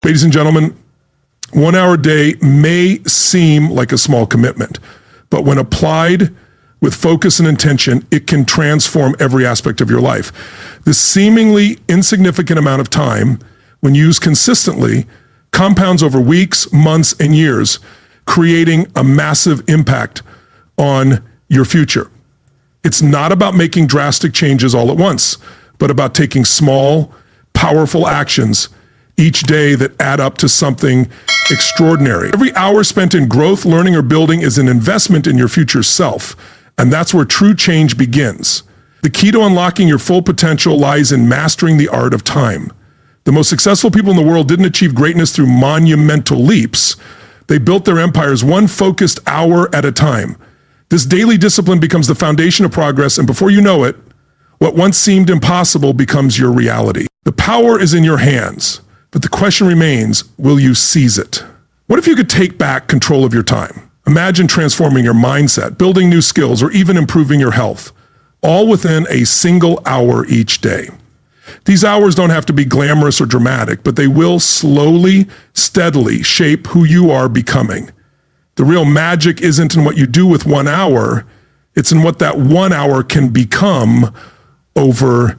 Ladies and gentlemen, 1 hour a day may seem like a small commitment, but when applied with focus and intention, it can transform every aspect of your life. This seemingly insignificant amount of time, when used consistently, compounds over weeks, months, and years, creating a massive impact on your future. It's not about making drastic changes all at once, but about taking small, powerful actions each day that add up to something extraordinary. Every hour spent in growth, learning, or building is an investment in your future self, and that's where true change begins. The key to unlocking your full potential lies in mastering the art of time. The most successful people in the world didn't achieve greatness through monumental leaps. They built their empires one focused hour at a time. This daily discipline becomes the foundation of progress, and before you know it, what once seemed impossible becomes your reality. The power is in your hands, but the question remains, will you seize it? What if you could take back control of your time? Imagine transforming your mindset, building new skills, or even improving your health, all within a single hour each day. These hours don't have to be glamorous or dramatic, but they will slowly, steadily shape who you are becoming. The real magic isn't in what you do with 1 hour, it's in what that 1 hour can become over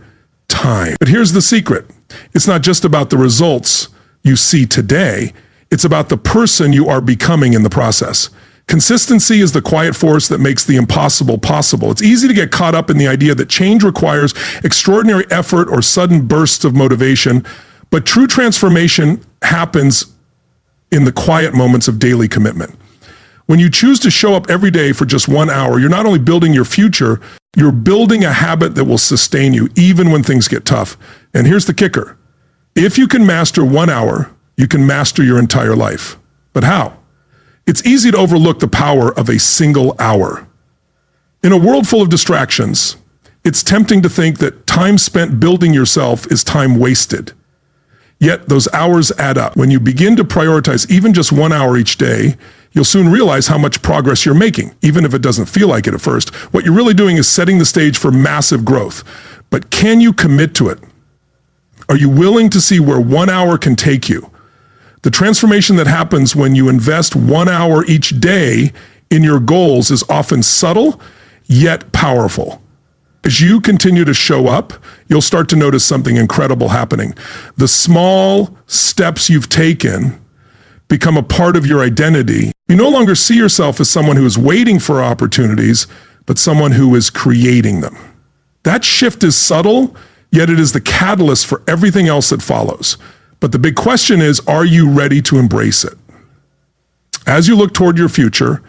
time. But here's the secret. It's not just about the results you see today, it's about the person you are becoming in the process. Consistency is the quiet force that makes the impossible possible. It's easy to get caught up in the idea that change requires extraordinary effort or sudden bursts of motivation, but true transformation happens in the quiet moments of daily commitment. When you choose to show up every day for just 1 hour, you're not only building your future, you're building a habit that will sustain you even when things get tough. And here's the kicker. If you can master 1 hour, you can master your entire life. But how? It's easy to overlook the power of a single hour. In a world full of distractions, it's tempting to think that time spent building yourself is time wasted. Yet those hours add up. When you begin to prioritize even just 1 hour each day, you'll soon realize how much progress you're making, even if it doesn't feel like it at first. What you're really doing is setting the stage for massive growth. But can you commit to it? Are you willing to see where 1 hour can take you? The transformation that happens when you invest 1 hour each day in your goals is often subtle, yet powerful. As you continue to show up, you'll start to notice something incredible happening. The small steps you've taken become a part of your identity. You no longer see yourself as someone who is waiting for opportunities, but someone who is creating them. That shift is subtle, yet it is the catalyst for everything else that follows. But the big question is, are you ready to embrace it? As you look toward your future,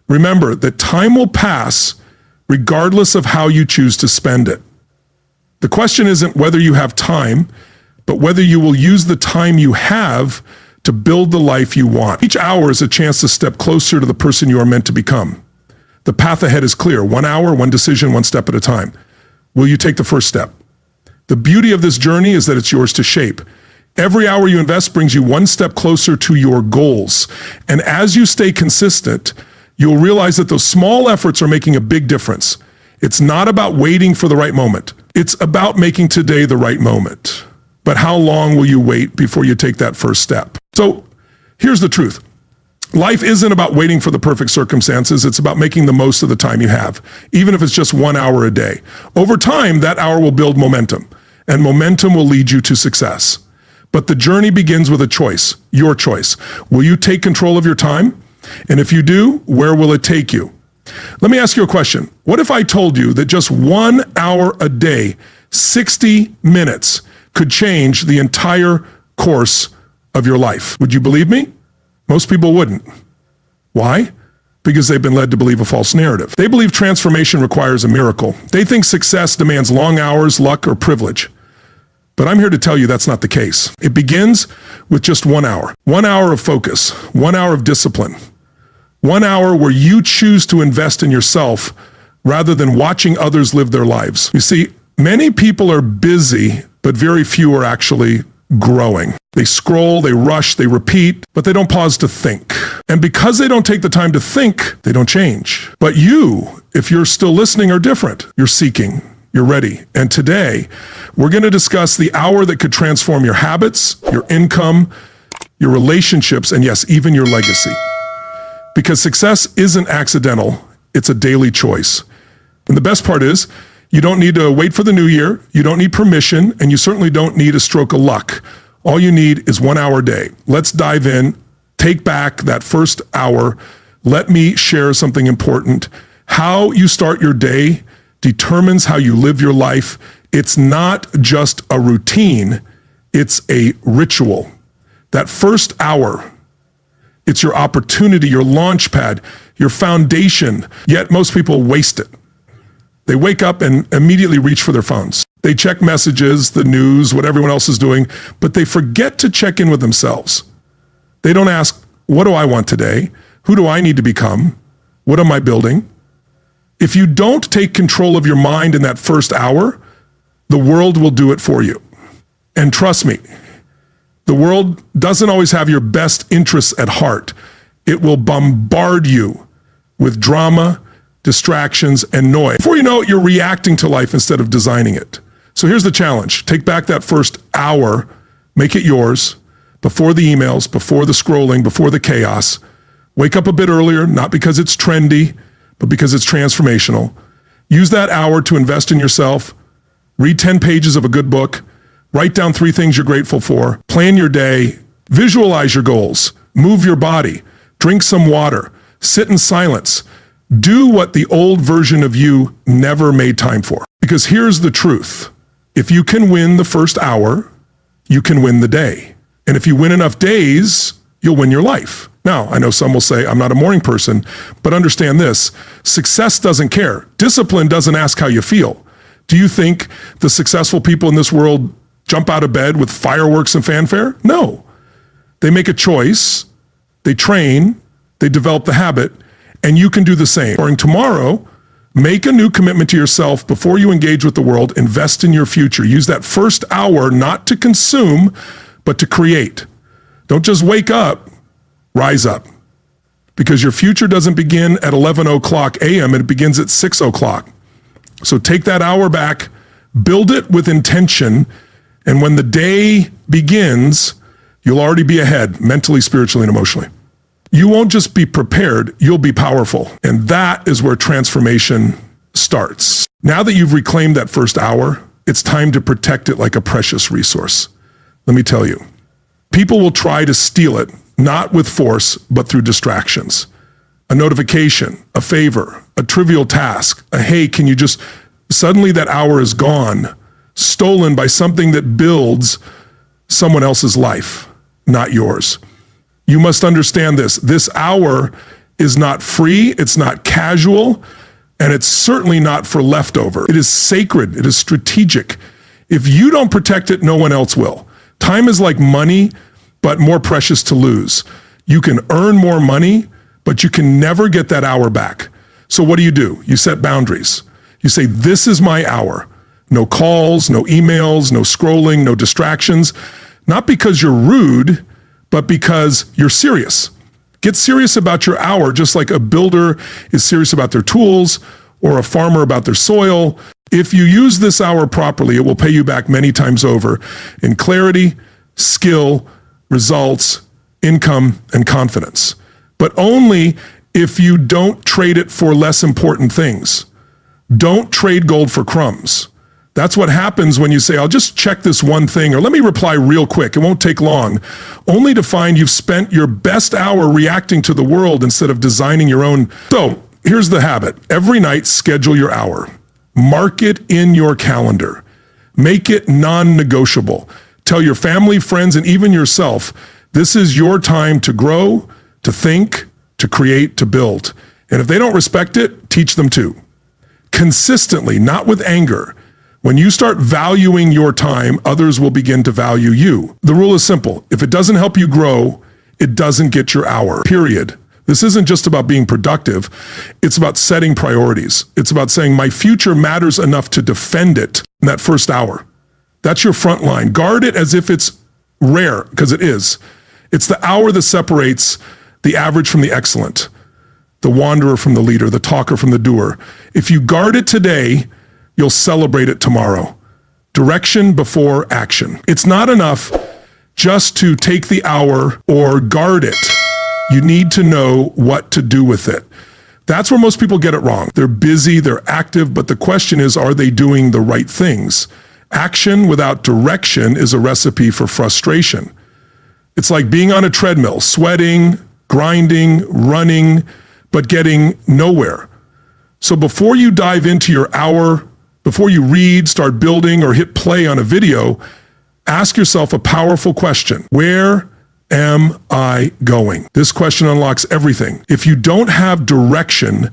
remember that time will pass regardless of how you choose to spend it. The question isn't whether you have time, but whether you will use the time you have to build the life you want. Each hour is a chance to step closer to the person you are meant to become. The path ahead is clear. 1 hour, one decision, one step at a time. Will you take the first step? The beauty of this journey is that it's yours to shape. Every hour you invest brings you one step closer to your goals. And as you stay consistent, you'll realize that those small efforts are making a big difference. It's not about waiting for the right moment. It's about making today the right moment. But how long will you wait before you take that first step? So here's the truth. Life isn't about waiting for the perfect circumstances. It's about making the most of the time you have, even if it's just 1 hour a day. Over time, that hour will build momentum, and momentum will lead you to success. But the journey begins with a choice, your choice. Will you take control of your time? And if you do, where will it take you? Let me ask you a question. What if I told you that just 1 hour a day, 60 minutes, could change the entire course of your life? Would you believe me? Most people wouldn't. Why? Because they've been led to believe a false narrative. They believe transformation requires a miracle. They think success demands long hours, luck, or privilege. But I'm here to tell you that's not the case. It begins with just 1 hour. 1 hour of focus, 1 hour of discipline, 1 hour where you choose to invest in yourself rather than watching others live their lives. You see, many people are busy, but very few are actually growing. They scroll, they rush, they repeat, but they don't pause to think. And because they don't take the time to think, they don't change. But you, if you're still listening, are different. You're seeking. You're ready. And today, we're going to discuss the hour that could transform your habits, your income, your relationships, and yes, even your legacy. Because success isn't accidental, it's a daily choice. And the best part is, you don't need to wait for the new year, you don't need permission, and you certainly don't need a stroke of luck. All you need is 1 hour a day. Let's dive in, take back that first hour. Let me share something important. How you start your day determines how you live your life. It's not just a routine, it's a ritual. That first hour, it's your opportunity, your launch pad, your foundation, yet most people waste it. They wake up and immediately reach for their phones. They check messages, the news, what everyone else is doing, but they forget to check in with themselves. They don't ask, what do I want today? Who do I need to become? What am I building? If you don't take control of your mind in that first hour, the world will do it for you. And trust me, the world doesn't always have your best interests at heart. It will bombard you with drama, distractions, and noise. Before you know it, you're reacting to life instead of designing it. So here's the challenge. Take back that first hour, make it yours, before the emails, before the scrolling, before the chaos. Wake up a bit earlier, not because it's trendy, but because it's transformational. Use that hour to invest in yourself. Read 10 pages of a good book. Write down 3 things you're grateful for. Plan your day. Visualize your goals. Move your body. Drink some water. Sit in silence. Do what the old version of you never made time for. Because here's the truth. If you can win the first hour, you can win the day. And if you win enough days, you'll win your life. Now, I know some will say, I'm not a morning person, but understand this. Success doesn't care. Discipline doesn't ask how you feel. Do you think the successful people in this world jump out of bed with fireworks and fanfare? No. They make a choice, they train, they develop the habit, and you can do the same. Starting tomorrow, make a new commitment to yourself before you engage with the world. Invest in your future. Use that first hour not to consume, but to create. Don't just wake up, rise up. Because your future doesn't begin at 11 o'clock a.m., it begins at 6 o'clock. So take that hour back, build it with intention, and when the day begins, you'll already be ahead, mentally, spiritually, and emotionally. You won't just be prepared, you'll be powerful. And that is where transformation starts. Now that you've reclaimed that first hour, it's time to protect it like a precious resource. Let me tell you, people will try to steal it, not with force, but through distractions. A notification, a favor, a trivial task, a hey, can you just, suddenly that hour is gone, stolen by something that builds someone else's life, not yours. You must understand this. This hour is not free, it's not casual, and it's certainly not for leftover. It is sacred, it is strategic. If you don't protect it, no one else will. Time is like money, but more precious to lose. You can earn more money, but you can never get that hour back. So what do? You set boundaries. You say, this is my hour. No calls, no emails, no scrolling, no distractions. Not because you're rude, but because you're serious. Get serious about your hour, just like a builder is serious about their tools or a farmer about their soil. If you use this hour properly, it will pay you back many times over in clarity, skill, results, income, and confidence. But only if you don't trade it for less important things. Don't trade gold for crumbs. That's what happens when you say, I'll just check this one thing, or let me reply real quick, it won't take long, only to find you've spent your best hour reacting to the world instead of designing your own. So here's the habit. Every night, schedule your hour. Mark it in your calendar. Make it non-negotiable. Tell your family, friends, and even yourself, this is your time to grow, to think, to create, to build. And if they don't respect it, teach them to. Consistently, not with anger. When you start valuing your time, others will begin to value you. The rule is simple. If it doesn't help you grow, it doesn't get your hour, period. This isn't just about being productive. It's about setting priorities. It's about saying my future matters enough to defend it in that first hour. That's your front line. Guard it as if it's rare, because it is. It's the hour that separates the average from the excellent, the wanderer from the leader, the talker from the doer. If you guard it today, you'll celebrate it tomorrow. Direction before action. It's not enough just to take the hour or guard it. You need to know what to do with it. That's where most people get it wrong. They're busy, they're active, but the question is, are they doing the right things? Action without direction is a recipe for frustration. It's like being on a treadmill, sweating, grinding, running, but getting nowhere. So before you dive into your hour, before you read, start building, or hit play on a video, ask yourself a powerful question. Where am I going? This question unlocks everything. If you don't have direction,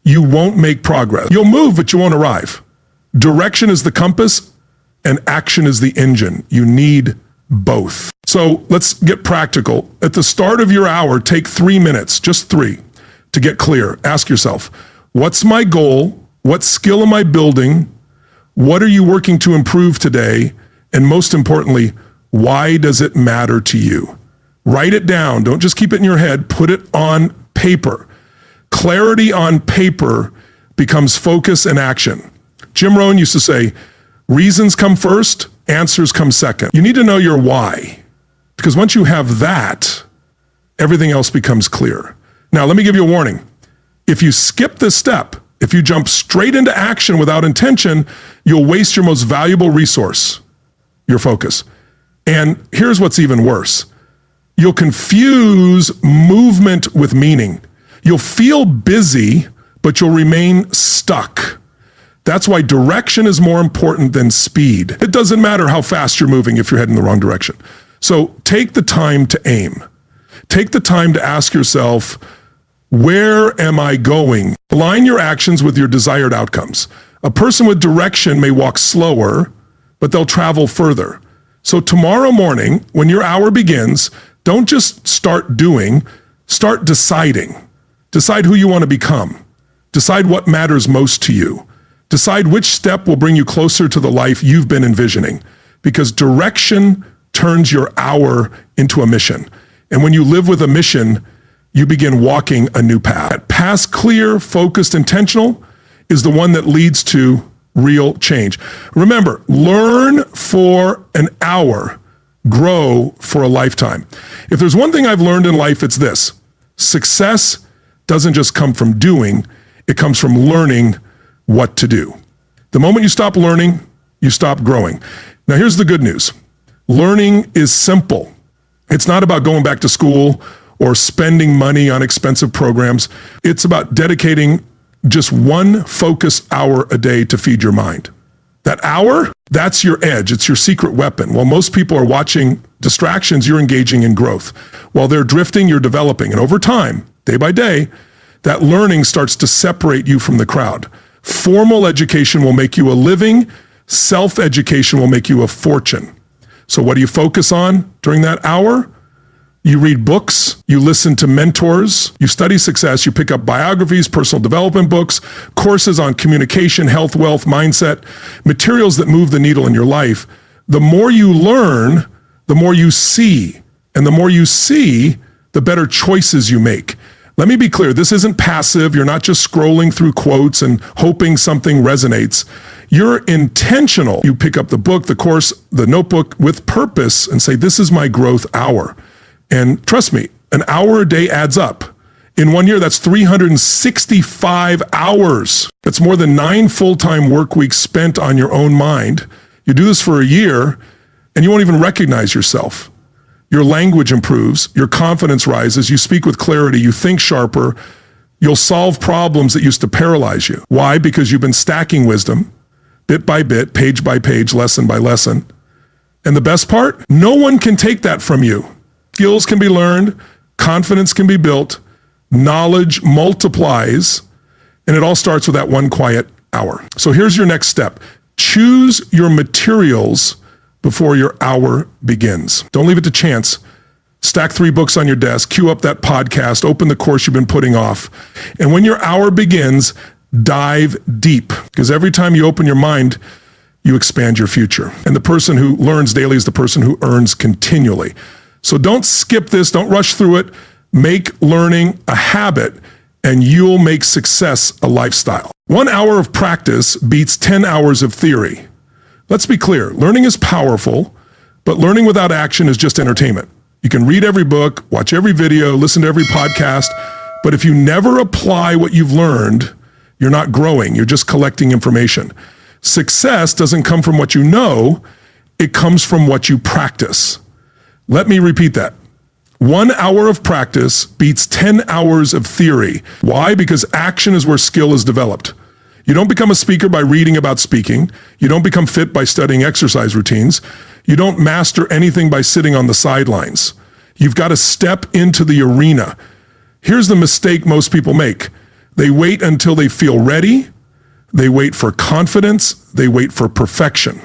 you won't make progress. You'll move, but you won't arrive. Direction is the compass, and action is the engine. You need both. So let's get practical. At the start of your hour, take 3 minutes, just 3, to get clear. Ask yourself, what's my goal? What skill am I building? What are you working to improve today? And most importantly, why does it matter to you? Write it down. Don't just keep it in your head. Put it on paper. Clarity on paper becomes focus and action. Jim Rohn used to say, reasons come first, answers come second. You need to know your why, because once you have that, everything else becomes clear. Now, let me give you a warning. If you skip this step, if you jump straight into action without intention, you'll waste your most valuable resource, your focus. And here's what's even worse. You'll confuse movement with meaning. You'll feel busy, but you'll remain stuck. That's why direction is more important than speed. It doesn't matter how fast you're moving if you're heading the wrong direction. So take the time to aim. Take the time to ask yourself, where am I going? Align your actions with your desired outcomes. A person with direction may walk slower, but they'll travel further. So tomorrow morning, when your hour begins, don't just start doing, start deciding. Decide who you want to become. Decide what matters most to you. Decide which step will bring you closer to the life you've been envisioning. Because direction turns your hour into a mission. And when you live with a mission, you begin walking a new path. That path, clear, focused, intentional, is the one that leads to real change. Remember, learn for an hour, grow for a lifetime. If there's one thing I've learned in life, it's this. Success doesn't just come from doing, it comes from learning what to do. The moment you stop learning, you stop growing. Now, here's the good news. Learning is simple. It's not about going back to school or spending money on expensive programs. It's about dedicating just one focused hour a day to feed your mind. That hour, that's your edge. It's your secret weapon. While most people are watching distractions, you're engaging in growth. While they're drifting, you're developing. And over time, day by day, that learning starts to separate you from the crowd. Formal education will make you a living. Self-education will make you a fortune. So what do you focus on during that hour? You read books, you listen to mentors, you study success, you pick up biographies, personal development books, courses on communication, health, wealth, mindset, materials that move the needle in your life. The more you learn, the more you see. And the more you see, the better choices you make. Let me be clear, this isn't passive. You're not just scrolling through quotes and hoping something resonates. You're intentional. You pick up the book, the course, the notebook with purpose and say, this is my growth hour. And trust me, an hour a day adds up. In 1 year, that's 365 hours. That's more than 9 full-time work weeks spent on your own mind. You do this for a year, and you won't even recognize yourself. Your language improves, your confidence rises, you speak with clarity, you think sharper, you'll solve problems that used to paralyze you. Why? Because you've been stacking wisdom, bit by bit, page by page, lesson by lesson. And the best part? No one can take that from you. Skills can be learned, confidence can be built, knowledge multiplies, and it all starts with that one quiet hour. So here's your next step. Choose your materials before your hour begins. Don't leave it to chance. Stack 3 books on your desk, queue up that podcast, open the course you've been putting off. And when your hour begins, dive deep. Because every time you open your mind, you expand your future. And the person who learns daily is the person who earns continually. So don't skip this, don't rush through it. Make learning a habit, and you'll make success a lifestyle. 1 hour of practice beats 10 hours of theory. Let's be clear, learning is powerful, But learning without action is just entertainment. You can read every book, watch every video, listen to every podcast, but if you never apply what you've learned, you're not growing, you're just collecting information. Success doesn't come from what you know, it comes from what you practice. Let me repeat that. 1 hour of practice beats 10 hours of theory. Why? Because action is where skill is developed. You don't become a speaker by reading about speaking. You don't become fit by studying exercise routines. You don't master anything by sitting on the sidelines. You've got to step into the arena. Here's the mistake most people make. They wait until they feel ready. They wait for confidence. They wait for perfection.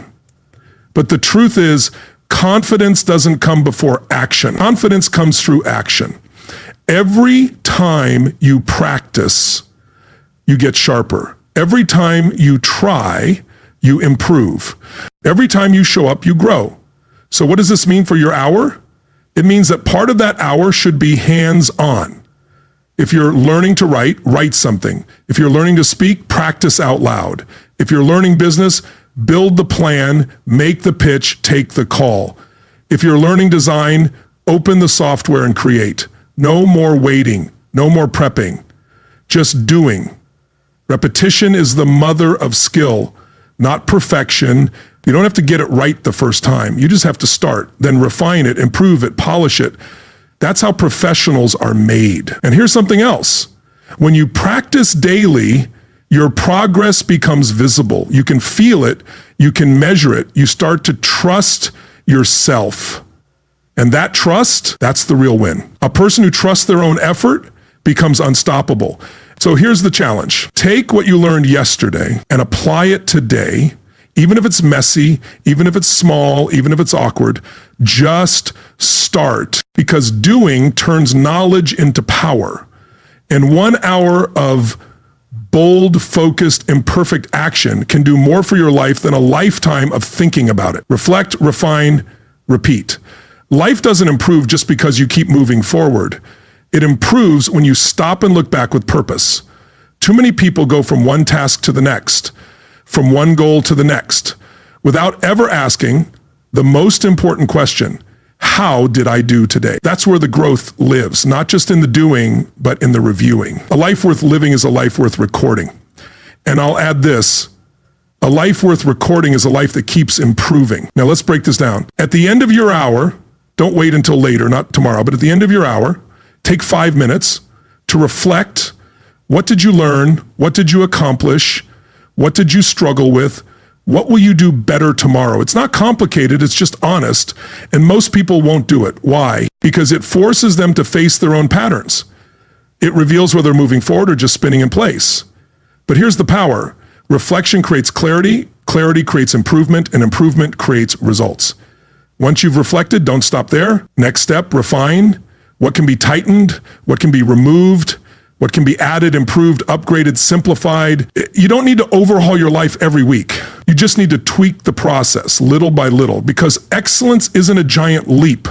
But the truth is, confidence doesn't come before action. Confidence comes through action. Every time you practice, you get sharper. Every time you try, you improve. Every time you show up, you grow. So what does this mean for your hour? It means that part of that hour should be hands-on. If you're learning to write, write something. If you're learning to speak, practice out loud. If you're learning business, build the plan, make the pitch, take the call. If you're learning design, open the software and create. No more waiting, no more prepping, just doing. Repetition is the mother of skill, not perfection. You don't have to get it right the first time. You just have to start, then refine it, improve it, polish it. That's how professionals are made. And here's something else. When you practice daily, your progress becomes visible. You can feel it. You can measure it. You start to trust yourself. And that trust, that's the real win. A person who trusts their own effort becomes unstoppable. So here's the challenge. Take what you learned yesterday and apply it today, even if it's messy, even if it's small, even if it's awkward. Just start, because doing turns knowledge into power. And 1 hour of bold, focused, imperfect action can do more for your life than a lifetime of thinking about it. Reflect, refine, repeat. Life doesn't improve just because you keep moving forward. It improves when you stop and look back with purpose. Too many people go from one task to the next, from one goal to the next, without ever asking the most important question: how did I do today? That's where the growth lives, not just in the doing, but in the reviewing. A life worth living is a life worth recording. And I'll add this: a life worth recording is a life that keeps improving. Now let's break this down. At the end of your hour, don't wait until later, not tomorrow, but at the end of your hour, take 5 minutes to reflect. What did you learn? What did you accomplish? What did you struggle with? What will you do better tomorrow? It's not complicated, it's just honest, and most people won't do it. Why? Because it forces them to face their own patterns. It reveals whether they're moving forward or just spinning in place. But here's the power. Reflection creates clarity, clarity creates improvement, and improvement creates results. Once you've reflected, don't stop there. Next step, refine. What can be tightened? What can be removed? What can be added, improved, upgraded, simplified? You don't need to overhaul your life every week. You just need to tweak the process little by little, because excellence isn't a giant leap.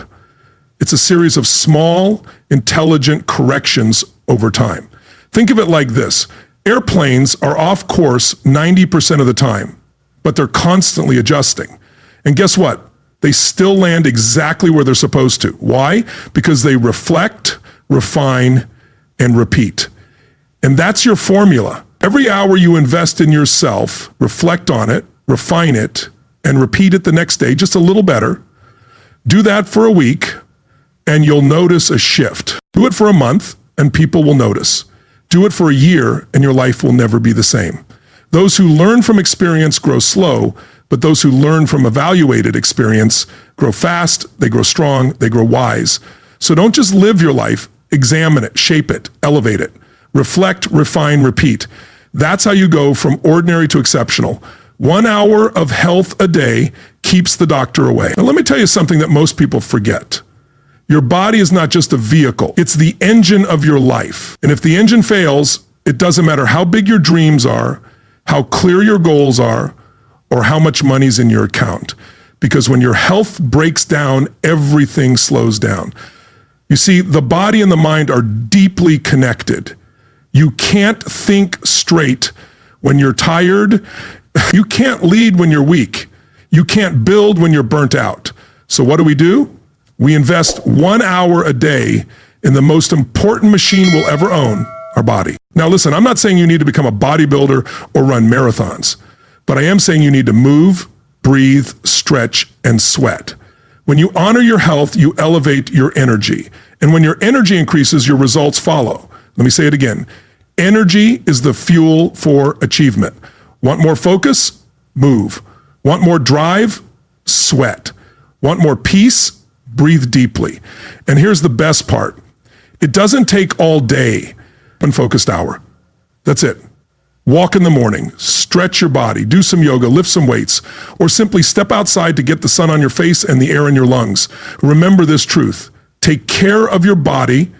It's a series of small, intelligent corrections over time. Think of it like this. Airplanes are off course 90% of the time, but they're constantly adjusting. And guess what? They still land exactly where they're supposed to. Why? Because they reflect, refine, and repeat. And that's your formula. Every hour you invest in yourself, reflect on it, refine it, and repeat it the next day just a little better. Do that for a week, and you'll notice a shift. Do it for a month, and people will notice. Do it for a year, and your life will never be the same. Those who learn from experience grow slow, but those who learn from evaluated experience grow fast, they grow strong, they grow wise. So don't just live your life, examine it, shape it, elevate it. Reflect, refine, repeat. That's how you go from ordinary to exceptional. 1 hour of health a day keeps the doctor away. Now let me tell you something that most people forget. Your body is not just a vehicle, it's the engine of your life. And if the engine fails, it doesn't matter how big your dreams are, how clear your goals are, or how much money's in your account. Because when your health breaks down, everything slows down. You see, the body and the mind are deeply connected. You can't think straight when you're tired. You can't lead when you're weak. You can't build when you're burnt out. So what do? We invest 1 hour a day in the most important machine we'll ever own, our body. Now listen, I'm not saying you need to become a bodybuilder or run marathons, but I am saying you need to move, breathe, stretch, and sweat. When you honor your health, you elevate your energy. And when your energy increases, your results follow. Let me say it again. Energy is the fuel for achievement. Want more focus? Move. Want more drive? Sweat. Want more peace? Breathe deeply. And here's the best part. It doesn't take all day, one focused hour. That's it. Walk in the morning, stretch your body, do some yoga, lift some weights, or simply step outside to get the sun on your face and the air in your lungs. Remember this truth. Take care of your body.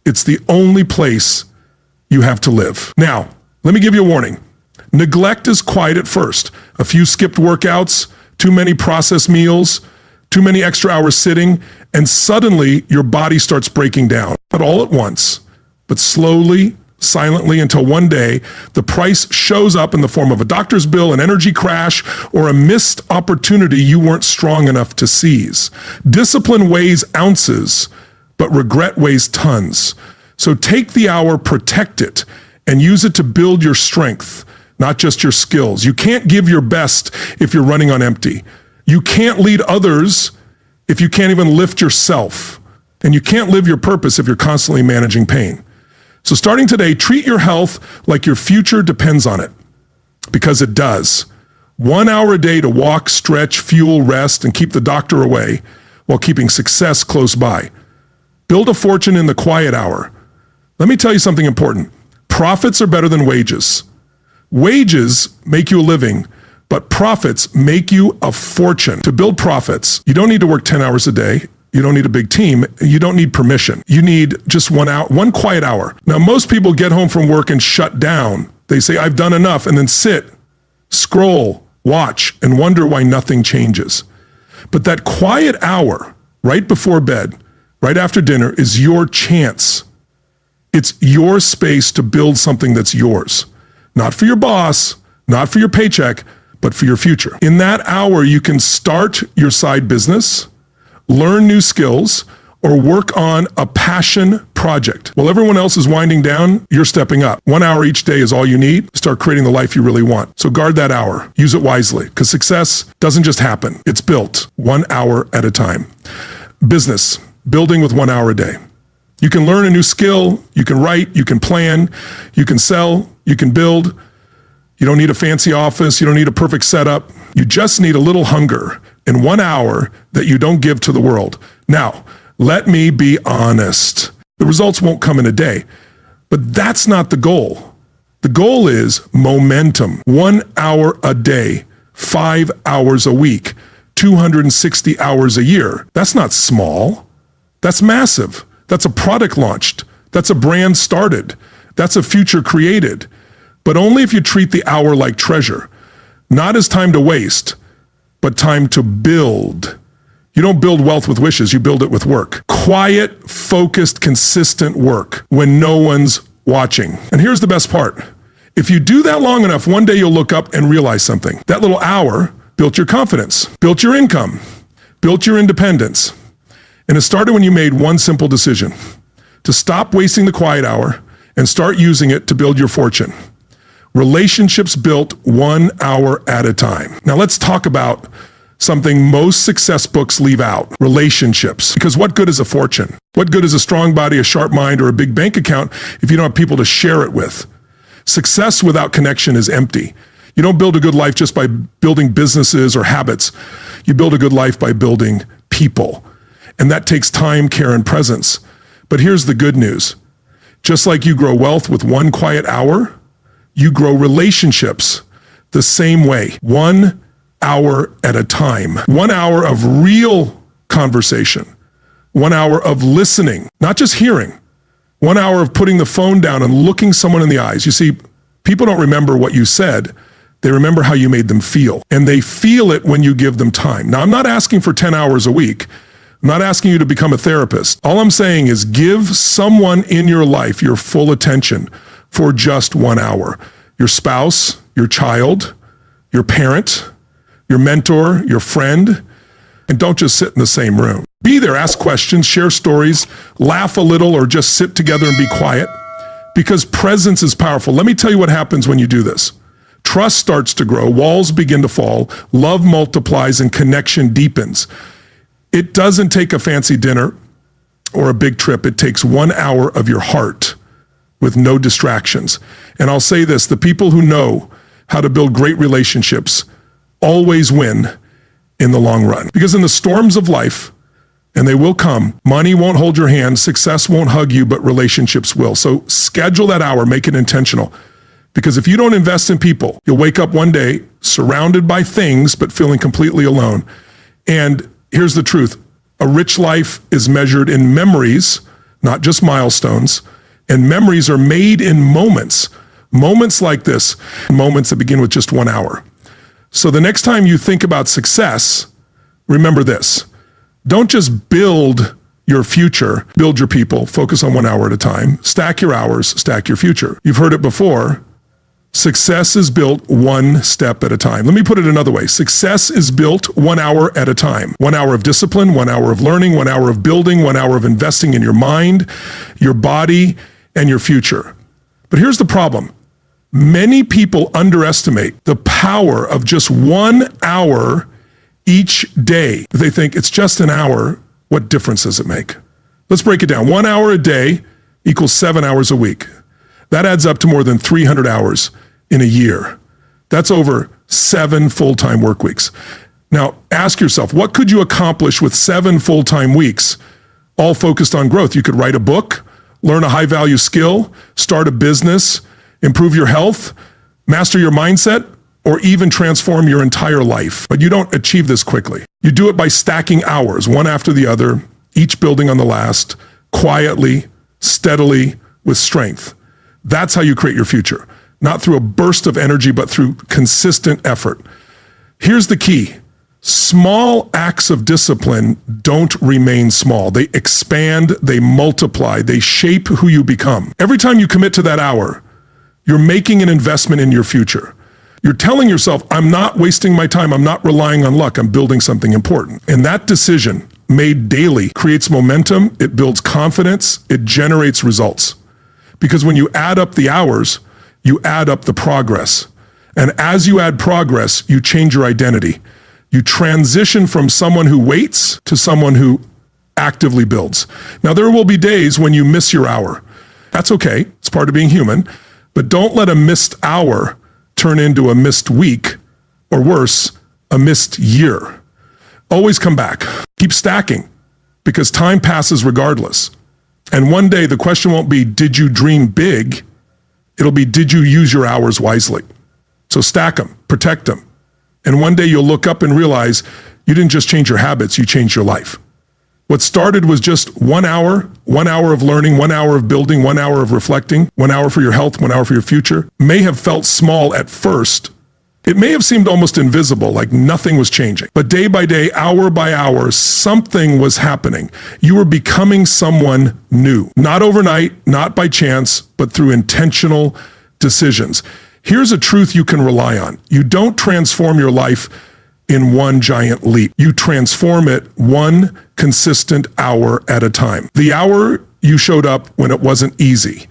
It's the only place you have to live. Now, let me give you a warning. Neglect is quiet at first. A few skipped workouts, too many processed meals, too many extra hours sitting, and suddenly your body starts breaking down. Not all at once, but slowly, silently, until one day the price shows up in the form of a doctor's bill, an energy crash, or a missed opportunity you weren't strong enough to seize. Discipline weighs ounces, but regret weighs tons. So take the hour, protect it, and use it to build your strength, not just your skills. You can't give your best if you're running on empty. You can't lead others if you can't even lift yourself. And you can't live your purpose if you're constantly managing pain. So starting today, treat your health like your future depends on it, because it does. 1 hour a day to walk, stretch, fuel, rest, and keep the doctor away while keeping success close by. Build a fortune in the quiet hour. Let me tell you something important. Profits are better than wages. Wages make you a living, but profits make you a fortune. To build profits, you don't need to work 10 hours a day. You don't need a big team. You don't need permission. You need just 1 hour, one quiet hour. Now, most people get home from work and shut down. They say, I've done enough, and then sit, scroll, watch, and wonder why nothing changes. But that quiet hour right before bed, right after dinner, is your chance. It's your space to build something that's yours. Not for your boss, not for your paycheck, but for your future. In that hour, you can start your side business, learn new skills, or work on a passion project. While everyone else is winding down, you're stepping up. 1 hour each day is all you need to start creating the life you really want. So guard that hour. Use it wisely, because success doesn't just happen. It's built 1 hour at a time. Business, building with 1 hour a day. You can learn a new skill, you can write, you can plan, you can sell, you can build. You don't need a fancy office. You don't need a perfect setup. You just need a little hunger in 1 hour that you don't give to the world. Now, let me be honest. The results won't come in a day, but that's not the goal. The goal is momentum. 1 hour a day, 5 hours a week, 260 hours a year. That's not small. That's massive. That's a product launched. That's a brand started. That's a future created. But only if you treat the hour like treasure, not as time to waste, but time to build. You don't build wealth with wishes, you build it with work. Quiet, focused, consistent work when no one's watching. And here's the best part. If you do that long enough, one day you'll look up and realize something. That little hour built your confidence, built your income, built your independence. And it started when you made one simple decision: to stop wasting the quiet hour and start using it to build your fortune. Relationships built 1 hour at a time. Now let's talk about something most success books leave out: relationships. Because what good is a fortune? What good is a strong body, a sharp mind, or a big bank account if you don't have people to share it with? Success without connection is empty. You don't build a good life just by building businesses or habits. You build a good life by building people. And that takes time, care, and presence. But here's the good news. Just like you grow wealth with 1 quiet hour, you grow relationships the same way, 1 hour at a time. 1 hour of real conversation, 1 hour of listening, not just hearing, 1 hour of putting the phone down and looking someone in the eyes. You see, people don't remember what you said. They remember how you made them feel, and they feel it when you give them time. Now, I'm not asking for 10 hours a week. I'm not asking you to become a therapist. All I'm saying is give someone in your life your full attention for just 1 hour. Your spouse, your child, your parent, your mentor, your friend. and don't just sit in the same room. Be there, ask questions, share stories, laugh a little, or just sit together and be quiet, because presence is powerful. Let me tell you what happens when you do this. Trust starts to grow, walls begin to fall, love multiplies, and connection deepens. It doesn't take a fancy dinner or a big trip. It takes 1 hour of your heart with no distractions. And I'll say this, the people who know how to build great relationships always win in the long run. Because in the storms of life, and they will come, money won't hold your hand, success won't hug you, but relationships will. So schedule that hour, make it intentional. Because if you don't invest in people, you'll wake up one day surrounded by things, but feeling completely alone. And here's the truth. A rich life is measured in memories, not just milestones. And memories are made in moments. Moments like this, moments that begin with just 1 hour. So the next time you think about success, remember this. Don't just build your future, build your people, focus on 1 hour at a time, stack your hours, stack your future. You've heard it before. Success is built one step at a time. Let me put it another way. Success is built 1 hour at a time. 1 hour of discipline, 1 hour of learning, 1 hour of building, 1 hour of investing in your mind, your body, and your future. But here's the problem. Many people underestimate the power of just 1 hour each day. They think it's just an hour. What difference does it make? Let's break it down. 1 hour a day equals 7 hours a week. That adds up to more than 300 hours in a year. That's over 7 full-time work weeks. Now, ask yourself, what could you accomplish with 7 full-time weeks, all focused on growth? You could write a book, learn a high-value skill, start a business, improve your health, master your mindset, or even transform your entire life. But you don't achieve this quickly. You do it by stacking hours, one after the other, each building on the last, quietly, steadily, with strength. That's how you create your future. Not through a burst of energy, but through consistent effort. Here's the key. Small acts of discipline don't remain small. They expand, they multiply, they shape who you become. Every time you commit to that hour, you're making an investment in your future. You're telling yourself, I'm not wasting my time. I'm not relying on luck. I'm building something important. And that decision made daily creates momentum. It builds confidence. It generates results. Because when you add up the hours, you add up the progress. And as you add progress, you change your identity. You transition from someone who waits to someone who actively builds. Now, there will be days when you miss your hour. That's okay. It's part of being human. But don't let a missed hour turn into a missed week, or worse, a missed year. Always come back. Keep stacking, because time passes regardless. And one day the question won't be, did you dream big? It'll be, did you use your hours wisely? So stack them, protect them. And one day you'll look up and realize you didn't just change your habits, you changed your life. What started was just 1 hour of learning, 1 hour of building, 1 hour of reflecting, 1 hour for your health, 1 hour for your future, may have felt small at first. It may have seemed almost invisible, like nothing was changing. But day by day, hour by hour, something was happening. You were becoming someone new. Not overnight, not by chance, but through intentional decisions. Here's a truth you can rely on. You don't transform your life in one giant leap. You transform it one consistent hour at a time. The hour you showed up when it wasn't easy.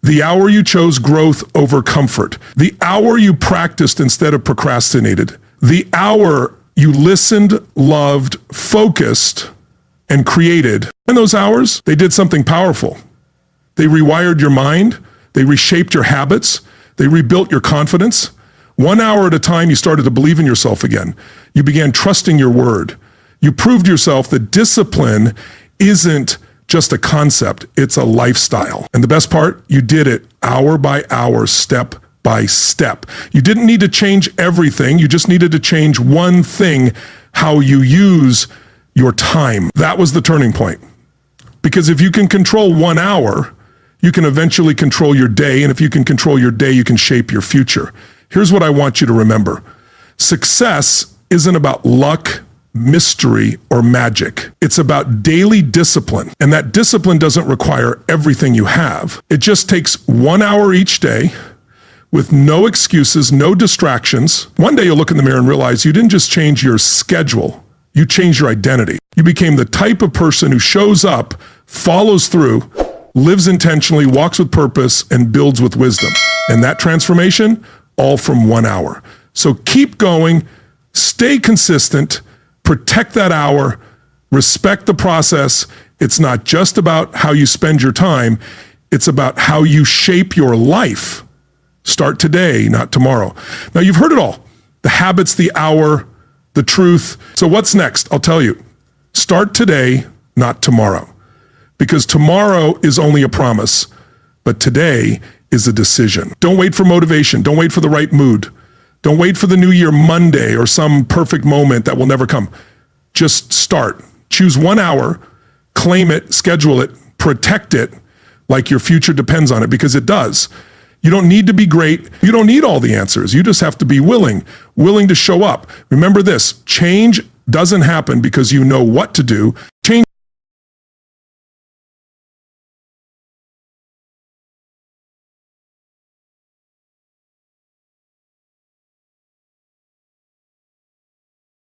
The hour you chose growth over comfort. The hour you practiced instead of procrastinated. The hour you listened, loved, focused, and created. In those hours, they did something powerful. They rewired your mind. They reshaped your habits. They rebuilt your confidence. 1 hour at a time, you started to believe in yourself again. You began trusting your word. You proved yourself that discipline isn't just a concept, it's a lifestyle. And the best part, you did it hour by hour, step by step. You didn't need to change everything. You just needed to change one thing, how you use your time. That was the turning point. Because if you can control 1 hour, you can eventually control your day. And if you can control your day, you can shape your future. Here's what I want you to remember. Success isn't about luck, mystery, or magic. It's about daily discipline. And that discipline doesn't require everything you have. It just takes 1 hour each day with no excuses, no distractions. One day you'll look in the mirror and realize you didn't just change your schedule, You changed your identity. You became the type of person who shows up, follows through, lives intentionally, walks with purpose, and builds with wisdom. And that transformation, all from 1 hour. So keep going, stay consistent, protect that hour, respect the process. It's not just about how you spend your time, it's about how you shape your life. Start today, not tomorrow. Now, you've heard it all. The habits, the hour, the truth. So what's next? I'll tell you. Start today, not tomorrow. Because tomorrow is only a promise, but today is a decision. Don't wait for motivation. Don't wait for the right mood. Don't wait for the new year Monday or some perfect moment that will never come. Just start. Choose 1 hour, claim it, schedule it, protect it like your future depends on it, because it does. You don't need to be great. You don't need all the answers. You just have to be willing to show up. Remember this, change doesn't happen because you know what to do. Change